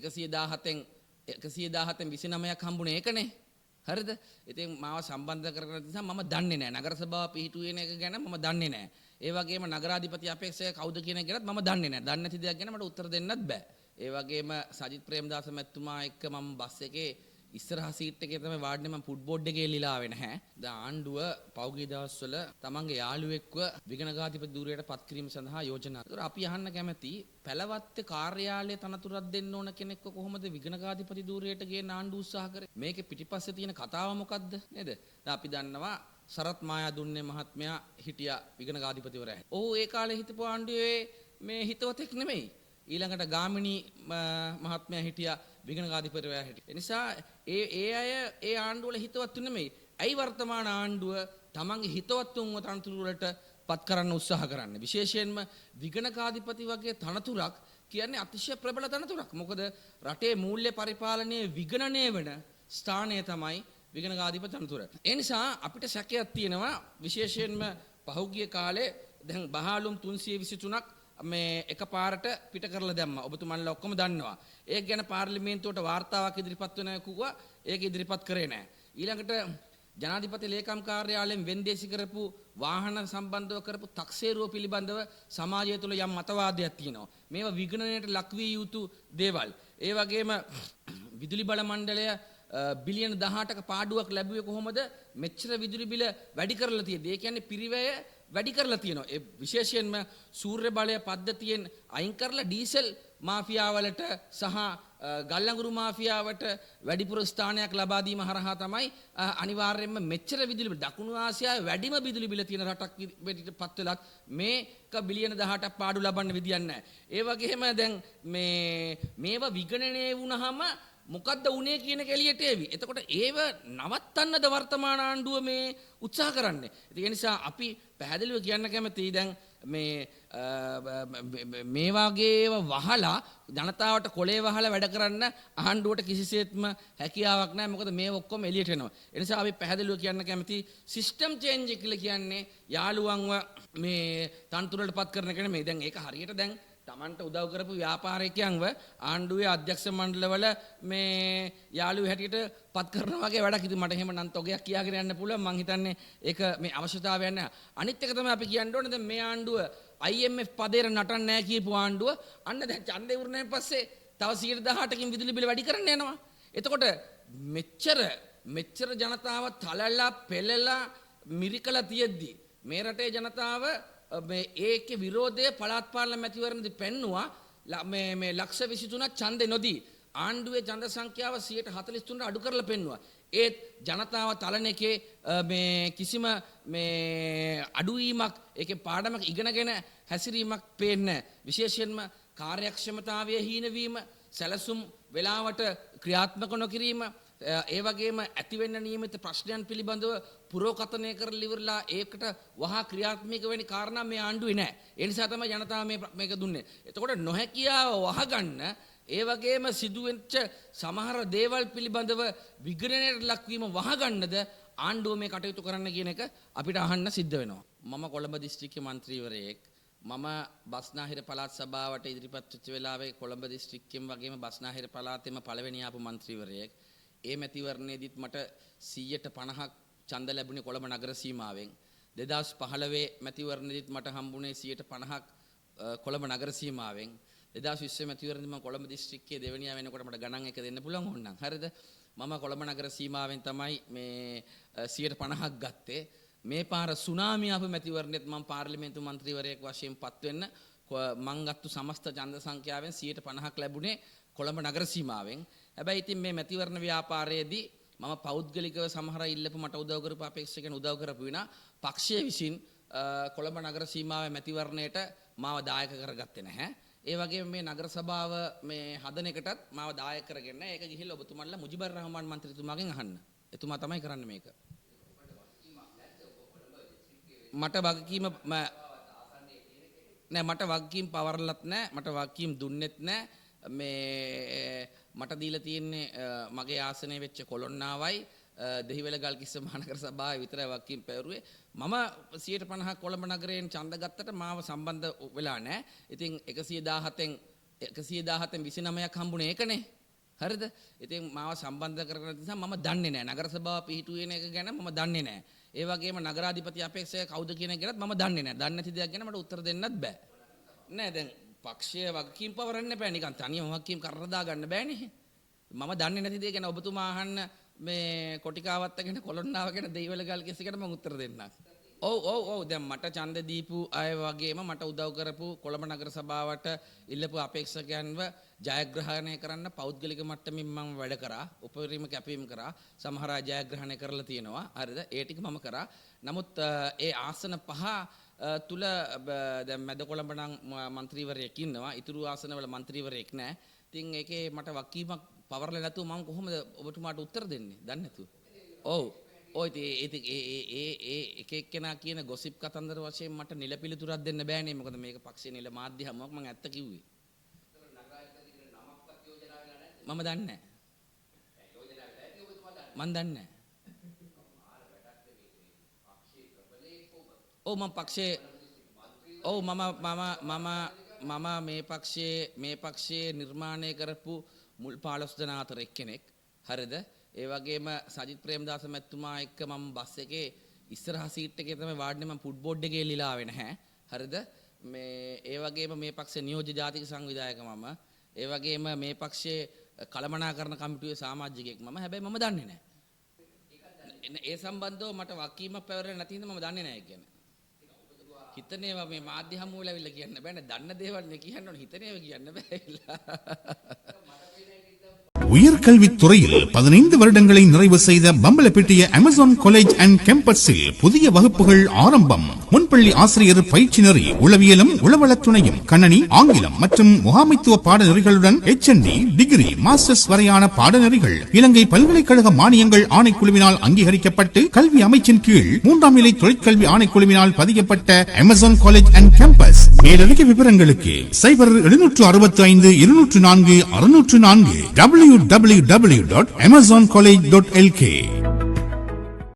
117න් 29ක් හම්බුනේ ඒකනේ. හරිද? ඉතින් මාව සම්බන්ධ කරගෙන නිසා මම දන්නේ නැහැ. නගර සභාව පිහිටුවේ එක ගැන මම දන්නේ නැහැ. ඒ වගේම නගරාධිපති අපේක්ෂක කවුද කියන එක ගැනත් මම දන්නේ නැහැ. දන්නේ නැති දෙයක් ගැන මට උත්තර දෙන්නත් බෑ. ඒ වගේම සජිත් ප්‍රේමදාස මැතිතුමා එක්ක මම බස් එකේ ඉස්සරහා සීට් එකේ තමයි වාඩිනේ මම ෆුට්බෝඩ් එකේ එල්ලලා ආවේ නැහැ. දැන් ආණ්ඩුව පෞගී දවස්වල තමන්ගේ යාළුවෙක්ව විගණකාධිපති ධූරයට පත් කිරීම සඳහා යෝජනා. ඒතර අපි අහන්න කැමති පැලවත්තේ කාර්යාලයේ තනතුරක් දෙන්න ඕන කෙනෙක්ව කොහොමද විගණකාධිපති ධූරයට ගේන්න ආණ්ඩුව උත්සාහ කරේ? මේකේ පිටිපස්සේ තියෙන කතාව මොකද්ද? නේද? දැන් අපි දන්නවා සරත් මායාදුන්නේ මහත්මයා හිටියා විගණකාධිපතිවරයා. ඔහු ඒ කාලේ හිටපු ආණ්ඩුවේ මේ හිතවතෙක් නෙමෙයි. ඊළඟට ගාමිණී මහත්මයා හිටියා විගණකාධිපතිවරයා හිටියා. ඒ නිසා ඒ අය ඒ ආණ්ඩුවල හිතවත්තු නෙමෙයි. ඇයි වර්තමාන ආණ්ඩුව තමන්ගේ හිතවත්තුන්ව තනතුරු වලට පත් කරන්න උත්සාහ කරන්නේ? විශේෂයෙන්ම විගණකාධිපති වගේ තනතුරක් කියන්නේ අතිශය ප්‍රබල තනතුරක්. මොකද රටේ මූල්‍ය පරිපාලනයේ විගණනය වෙන ස්ථානය තමයි විගණකාධිපති තනතුර. ඒ නිසා අපිට සැකයක් තියෙනවා විශේෂයෙන්ම පහුගිය කාලේ දැන් බහාලුම් 323ක් මේ එකපාරට පිට කරලා දැම්මා. ඔබතුමන්ලා ඔක්කොම දන්නවා. ඒක ගැන පාර්ලිමේන්තුවට වාර්තාවක් ඉදිරිපත් වෙනවා කිව්වා. ඒක ඉදිරිපත් කරේ නැහැ. ඊළඟට ජනාධිපති ලේකම් කාර්යාලයෙන් වෙන්දේසි කරපු වාහන සම්බන්ධව කරපු තක්සේරුව පිළිබඳව සමාජය තුළ යම් මතවාදයක් තියෙනවා. මේවා විගණනයට ලක් විය යුතු දේවල්. ඒ වගේම විදුලි බල මණ්ඩලය බිලියන 18ක පාඩුවක් ලැබුවේ කොහොමද? මෙච්චර විදුලි බිල වැඩි කරලා තියෙද්දි. ඒ කියන්නේ පිරිවැය වැඩි කරලා තියෙනවා. ඒ විශේෂයෙන්ම සූර්ය බලය පද්ධතියෙන් අයින් කරලා ඩීසල් මාෆියාවලට සහ ගල්ලඟුරු මාෆියාවට වැඩිපුර ස්ථානයක් ලබා දීම හරහා තමයි අනිවාර්යයෙන්ම මෙච්චර විදුලි බිල දකුණු ආසියාවේ වැඩිම විදුලි බිල තියෙන රටක් වෙඩිට පත් වෙලත් මේක බිලියන 18ක් පාඩු ලබන්න විදියක් නැහැ. ඒ වගේම දැන් මේවා විගණනය වුණාම මොකද්ද උනේ කියන කෙලියට එවි. එතකොට ඒව නවත්තන්නද වර්තමාන ආණ්ඩුව මේ උත්සාහ කරන්නේ. ඒ නිසා අපි පැහැදිලිව කියන්න කැමතියි දැන් මේ වගේව වහලා ජනතාවට කොලේ වහලා වැඩ කරන්න ආණ්ඩුවට කිසිසේත්ම හැකියාවක් නැහැ. මොකද මේ ඔක්කොම එළියට එනවා. ඒ නිසා අපි පැහැදිලිව කියන්න කැමතියි සිස්ටම් චේන්ජ් එක කියලා කියන්නේ යාළුවන්ව මේ තනතුරටපත් කරන එක නෙමෙයි. දැන් ඒක හරියට දැන් තමන්ට උදව් කරපු ව්‍යාපාරිකයන්ව ආණ්ඩුවේ අධ්‍යක්ෂ මණ්ඩලවල මේ යාළුවෝ හැටියට පත් කරනවා වගේ වැඩක්. ඉතින් මට එහෙම නම් තොගයක් කියාගෙන යන්න පුළුවන්. මං හිතන්නේ ඒක මේ අවශ්‍යතාවයක් නැහැ. අනිත් එක තමයි අපි කියන්න ඕනේ දැන් මේ ආණ්ඩුව IMF පදේට නටන්නේ නැහැ කියපු ආණ්ඩුව අන්න දැන් ඡන්දේ වුණාන් පස්සේ තව 118කින් විදුලි බිල වැඩි කරන්න යනවා. එතකොට මෙච්චර ජනතාව තලලා පෙළලා මිරිකලා තියෙද්දි මේ රටේ ජනතාව මේ ඒකේ විරෝධය පළාත් පාලන මැතිවරණදී පෙන්නවා. මේ ලක්ෂ 23ක් ඡන්දේ නොදී ආණ්ඩුවේ ඡන්ද සංඛ්‍යාව 143ට අඩු කරලා පෙන්නවා. ඒත් ජනතාව තලන එකේ මේ කිසිම මේ අඩුවීමක් ඒකේ පාඩමක් ඉගෙනගෙන හැසිරීමක් පේන්නේ නැහැ. විශේෂයෙන්ම කාර්යක්ෂමතාවයේ හීනවීම, සැලසුම් වෙලාවට ක්‍රියාත්මක නොකිරීම, ඒ වගේම ඇතිවෙන්න නියමිත ප්‍රශ්නයන් පිළිබඳව පුරෝකථනය කරලා ඉවරලා ඒකට වහා ක්‍රියාත්මක වෙන්නේ කාරණා මේ ආණ්ඩුවේ නැහැ. ඒ නිසා තමයි ජනතාව මේක දුන්නේ. එතකොට නොහැකියාව වහගන්න ඒ වගේම සිදුවෙච්ච සමහර දේවල් පිළිබඳව විගණනයට ලක්වීම වහගන්නද ආණ්ඩුව මේ කටයුතු කරන්න කියන එක අපිට අහන්න සිද්ධ වෙනවා. මම කොළඹ දිස්ත්‍රික්කයේ මන්ත්‍රීවරයෙක්. මම බස්නාහිර පළාත් සභාවට ඉදිරිපත් වෙච්ච වෙලාවේ කොළඹ දිස්ත්‍රික්කයෙන් වගේම බස්නාහිර පළාතේම පළවෙනි ආපු මන්ත්‍රීවරයෙක්. ඒ මැතිවරණයේදීත් මට 150ක් ඡන්ද ලැබුණේ කොළඹ නගර සීමාවෙන්. 2015 මැතිවරණයේදීත් මට හම්බුනේ 150ක් කොළඹ නගර සීමාවෙන්. 2020 මැතිවරණයේදී මම කොළඹ දිස්ත්‍රික්කයේ දෙවෙනියා වෙනකොට මට ගණන් එක දෙන්න පුළුවන් ඕනනම්. හරිද? මම කොළඹ නගර සීමාවෙන් තමයි මේ 150ක් ගත්තේ. මේ පාර සුනාමි ආපු මැතිවරණයේත් මම පාර්ලිමේන්තු මන්ත්‍රීවරයෙක් වශයෙන් පත් වෙන්න මං ගත්තු සමස්ත ඡන්ද සංඛ්‍යාවෙන් 150ක් ලැබුණේ කොළඹ නගර සීමාවෙන්. හැබැයි ඉතින් මේ මැතිවරණ ව්‍යාපාරයේදී මම පෞද්ගලිකව සමහර ඉල්ලපු මට උදව් කරපු අපේක්ෂකයන් උදව් කරපු විනා පක්ෂයේ විසින් කොළඹ නගර සීමාවේ මැතිවරණයට මාව දායක කරගත්තේ නැහැ. ඒ වගේම මේ නගර සභාව මේ හදන එකටත් මාව දායක කරගෙන ඒක ගිහිල්ලා ඔබතුමන්ලා මුජිබර් රහමාන් මන්ත්‍රීතුමාගෙන් අහන්න. එතුමා තමයි කරන්නේ මේක. මට වගකීම නෑ, මට වගකීම් පවරලත් නෑ, මට වගකීම් දුන්නෙත් නෑ. මේ මට දීලා තියෙන්නේ මගේ ආසනයේ වෙච්ච කොළොන්නාවයි දෙහිවැල ගල්කිස්ස මහනගර සභාවේ විතරයි වගකීම් පැවරුවේ. මම 150ක් කොළඹ නගරයෙන් ඡන්ද ගත්තට මාව සම්බන්ධ වෙලා නැහැ. ඉතින් 117න් 117න් 29ක් හම්බුනේ ඒකනේ. හරිද? ඉතින් මාව සම්බන්ධ කරගෙන නිසා මම දන්නේ නැහැ. නගර සභාව පිහිටුවේ එක ගැන මම දන්නේ නැහැ. ඒ වගේම නගරාධිපති අපේක්ෂක කවුද කියන එක ගැනත් මම දන්නේ නැහැ. දන්නේ නැති දෙයක් ගැන මට උත්තර දෙන්නත් බෑ. නෑ දැන් පක්ෂයේ වගකීම් පවරන්න බෑ. නිකන් තනියම වගකීම් කරලා දා ගන්න බෑනේ. මම දන්නේ නැති දේ ගැන ඔබතුමා අහන්න මේ කොටිකාවත්ත ගැන කොළොන්නාව ගැන දෙයිවල ගල් කිසි කෙනෙක් මම උත්තර දෙන්නම්. ඔව් දැන් මට ඡන්ද දීපු අය වගේම මට උදව් කරපු කොළඹ නගර සභාවට ඉල්ලපු අපේක්ෂකයන්ව ජයග්‍රහණය කරන්න පෞද්ගලික මට්ටමින් මම වැඩ කරා. උපරිම කැපවීම කරා. සමහර අය ජයග්‍රහණය කරලා තියෙනවා. හරිද? ඒ ටික මම කරා. නමුත් ඒ ආසන පහ තුල දැන් මැද කොළඹ නම් മന്ത്രിවරයෙක් ඉන්නවා. ඉතුරු ආසනවල මන්ත්‍රීවරයෙක් නැහැ. ඉතින් ඒකේ මට වකීමක් පවරලා නැතුව මම කොහොමද ඔබතුමාට උත්තර දෙන්නේ? දන්නේ නැතුව. ඔව් ඉතින් ඒ එක එක්කෙනා කියන ගොසිප් කතන්දර වශයෙන් මට නිල පිළිතුරක් දෙන්න බෑනේ. මොකද මේක පක්ෂේ නිල මාධ්‍ය හමුවක් මම ඇත්ත කිව්වේ. මම දන්නේ නැහැ. මම දන්නේ නැහැ. මම පක්ෂයේ මම මේ පක්ෂයේ නිර්මාණය කරපු මුල් 15 දෙනා අතර එක්කෙනෙක්. හරිද? ඒ වගේම සජිත් ප්‍රේමදාස මැතිතුමා එක්ක මම බස් එකේ ඉස්සරහා සීට් එකේ තමයි වාඩිනේ. මම ෆුට්බෝල් එකේ එල්ලලා ආවේ නැහැ. හරිද? මේ ඒ වගේම මේ පක්ෂේ නියෝජ්‍ය ජාතික සංවිධායක මම. ඒ වගේම මේ පක්ෂයේ කළමනාකරණ කමිටුවේ සමාජිකයෙක් මම. හැබැයි මම දන්නේ නැහැ. ඒ සම්බන්ධව මට වකීමක් පැවරෙන්නේ නැති හින්දා මම දන්නේ නැහැ කියන්නේ. හිතනේවා මේ මාධ්‍ය හමුවල ඇවිල්ලා කියන්න බෑනේ. දන්න දේවල් නේ කියන්න ඕනේ. හිතනේවා කියන්න බෑ. உயர்கல்வித்துறையில் 15 வருடங்களை நிறைவு செய்த பம்பலப்பிட்டிய அமேசான் காலேஜ் அண்ட் கேம்பஸில் புதிய வகுப்புகள் ஆரம்பம். முன்பள்ளி ஆசிரியர் பயிற்சி நெறி, உளவியலும் உளவளத்துணையும், கணனி, ஆங்கிலம் மற்றும் முகாமைத்துவ பாடநெறிகளுடன் HND, டிகிரி, மாஸ்டர்ஸ் வரையான பாடநெறிகள் இலங்கை பல்கலைக்கழக மானியங்கள் ஆணைக்குழுவினால் அங்கீகரிக்கப்பட்டு கல்வி அமைச்சின் கீழ் 3ஆம் நிலை தொழிற்கல்வி ஆணைக்குழுவினால் பதியப்பட்ட அமேசான் காலேஜ் அண்ட் கேம்பஸ். மேலதிக விவரங்களுக்கு 0765 204 604 www.amazoncollege.lk